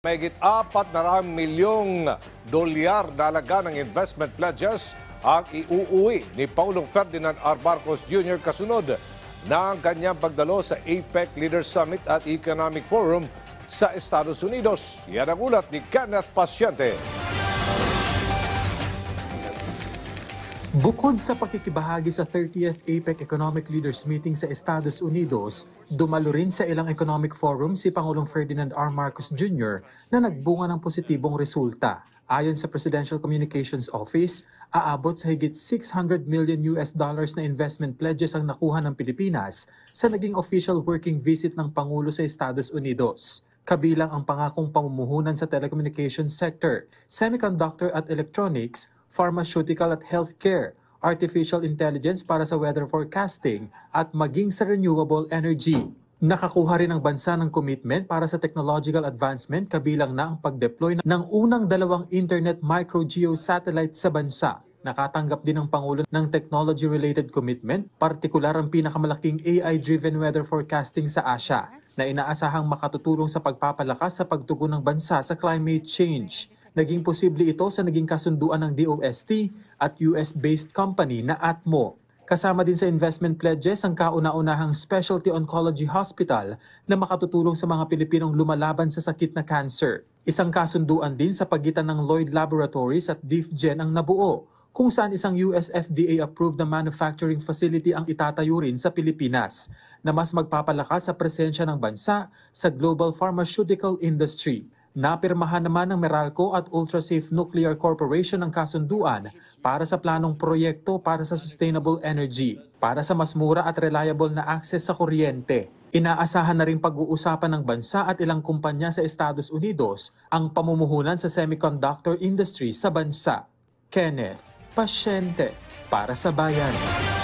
Mahigit 4 milyong dolyar na halaga ng investment pledges ang iuuwi ni Pangulong Ferdinand R. Marcos Jr. kasunod ng kanyang pagdalo sa APEC Leaders Summit at Economic Forum sa Estados Unidos. Yan ang ulat ni Kenneth Paciente. Bukod sa pakikibahagi sa 30th APEC Economic Leaders Meeting sa Estados Unidos, dumalo rin sa ilang economic forum si Pangulong Ferdinand R. Marcos Jr. na nagbunga ng positibong resulta. Ayon sa Presidential Communications Office, aabot sa higit $600 million na investment pledges ang nakuha ng Pilipinas sa naging official working visit ng Pangulo sa Estados Unidos. Kabilang ang pangakong pamumuhunan sa telecommunications sector, semiconductor at electronics, pharmaceutical at healthcare, artificial intelligence para sa weather forecasting at maging sa renewable energy. Nakakuha rin ang bansa ng commitment para sa technological advancement kabilang na ang pag-deploy ng unang 2 internet micro-geo satellites sa bansa. Nakatanggap din ang Pangulo ng technology-related commitment, partikular ang pinakamalaking AI-driven weather forecasting sa Asia, na inaasahang makatutulong sa pagpapalakas sa pagtugon ng bansa sa climate change. Naging posible ito sa naging kasunduan ng DOST at US-based company na Atmo. Kasama din sa investment pledges ang kauna-unahang specialty oncology hospital na makatutulong sa mga Pilipinong lumalaban sa sakit na cancer. Isang kasunduan din sa pagitan ng Lloyd Laboratories at DifGen ang nabuo, kung saan isang US FDA-approved na manufacturing facility ang itatayo rin sa Pilipinas na mas magpapalakas sa presensya ng bansa sa global pharmaceutical industry. Napirmahan naman ng Meralco at Ultrasafe Nuclear Corporation ang kasunduan para sa planong proyekto para sa sustainable energy, para sa mas mura at reliable na access sa kuryente. Inaasahan na rin pag-uusapan ng bansa at ilang kumpanya sa Estados Unidos ang pamumuhunan sa semiconductor industry sa bansa. Kenneth Paciente para sa Bayan.